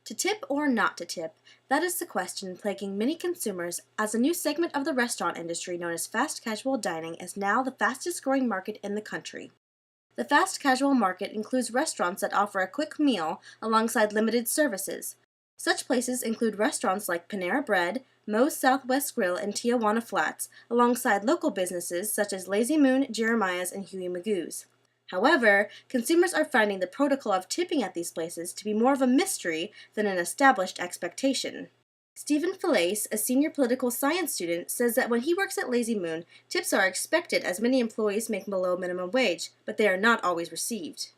To tip or not to tip? That is the question plaguing many consumers as a new segment of the restaurant industry known as fast casual dining is now the fastest growing market in the country. The fast casual market includes restaurants that offer a quick meal alongside limited services. Such places include restaurants like Panera Bread, Moe's Southwest Grill, and Tijuana Flats, alongside local businesses such as Lazy Moon, Jeremiah's, and Huey Magoo's. However, consumers are finding the protocol of tipping at these places to be more of a mystery than an established expectation. Stephen Falaise, a senior political science student, says that when he works at Lazy Moon, tips are expected as many employees make below minimum wage, but they are not always received.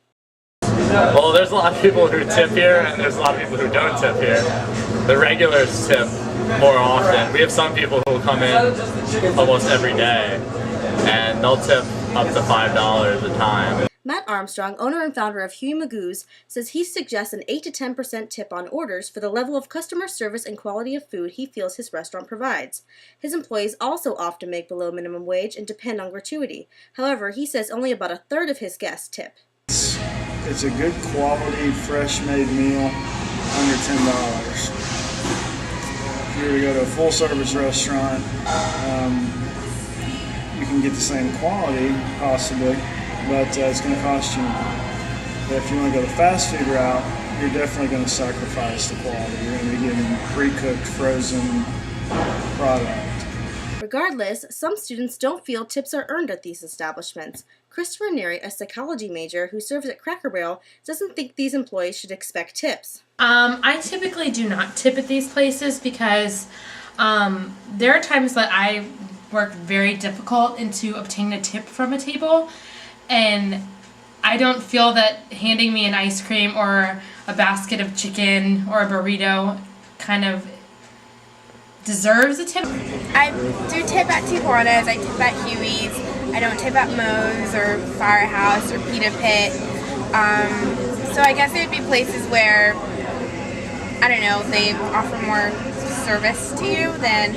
Well, there's a lot of people who tip here, and there's a lot of people who don't tip here. The regulars tip more often. We have some people who will come in almost every day, and they'll tip up to $5 a time. Matt Armstrong, owner and founder of Huey Magoo's, says he suggests an 8 to 10% tip on orders for the level of customer service and quality of food he feels his restaurant provides. His employees also often make below minimum wage and depend on gratuity. However, he says only about a third of his guests tip. It's a good quality, fresh-made meal, under $10. If you were to go to a full-service restaurant, you can get the same quality, possibly, but it's going to cost you more. But if you want to go the fast food route, you're definitely going to sacrifice the quality. You're going to be getting pre-cooked, frozen product. Regardless, some students don't feel tips are earned at these establishments. Christopher Neary, a psychology major who serves at Cracker Barrel, doesn't think these employees should expect tips. I typically do not tip at these places because there are times that I work very difficult into obtaining a tip from a table, and I don't feel that handing me an ice cream or a basket of chicken or a burrito kind of deserves a tip. I do tip at Tijuana's, I tip at Huey's, I don't tip at Moe's or Firehouse or Pita Pit. So I guess it would be places where, I don't know, they offer more service to you than,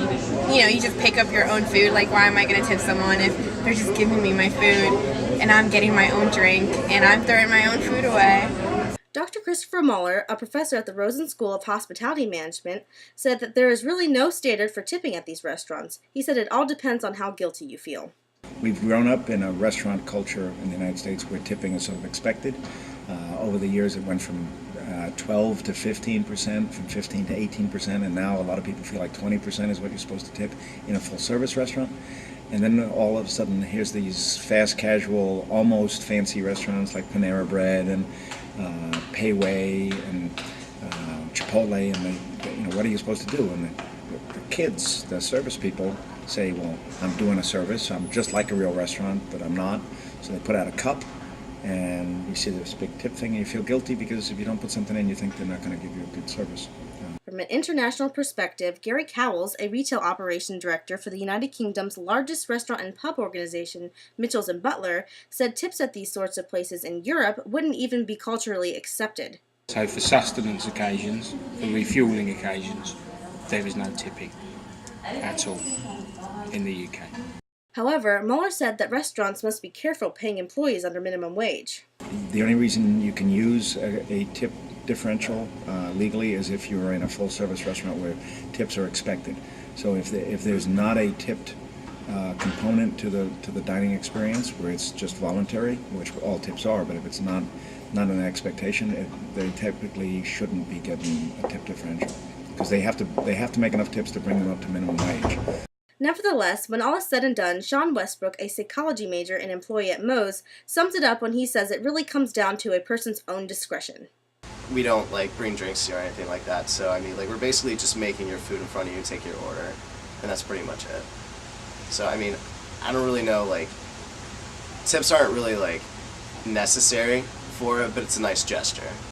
you just pick up your own food. Like, why am I going to tip someone if they're just giving me my food and I'm getting my own drink and I'm throwing my own food away? Dr. Christopher Muller, a professor at the Rosen School of Hospitality Management, said that there is really no standard for tipping at these restaurants. He said it all depends on how guilty you feel. We've grown up in a restaurant culture in the United States where tipping is sort of expected. Over the years it went from 12 to 15%, from 15 to 18%, and now a lot of people feel like 20% is what you're supposed to tip in a full-service restaurant. And then all of a sudden here's these fast casual, almost fancy restaurants like Panera Bread and Pei Wei and Chipotle, and what are you supposed to do? And the kids, the service people, say, well, I'm doing a service, I'm just like a real restaurant, but I'm not. So they put out a cup, and you see this big tip thing, and you feel guilty because if you don't put something in, you think they're not going to give you a good service. From an international perspective, Gary Cowles, a retail operations director for the United Kingdom's largest restaurant and pub organization, Mitchells & Butler, said tips at these sorts of places in Europe wouldn't even be culturally accepted. So for sustenance occasions, for refuelling occasions, there is no tipping at all in the UK. However, Muller said that restaurants must be careful paying employees under minimum wage. The only reason you can use a tip differential legally is if you're in a full-service restaurant where tips are expected. So if there's not a tipped component to the dining experience where it's just voluntary, which all tips are, but if it's not an expectation, they typically shouldn't be getting a tip differential because they have to make enough tips to bring them up to minimum wage. Nevertheless, when all is said and done, Sean Westbrook, a psychology major and employee at Moe's, sums it up when he says it really comes down to a person's own discretion. We don't bring drinks here or anything like that, so we're basically just making your food in front of you and take your order, and that's pretty much it. So I don't really know, tips aren't really necessary for it, but it's a nice gesture.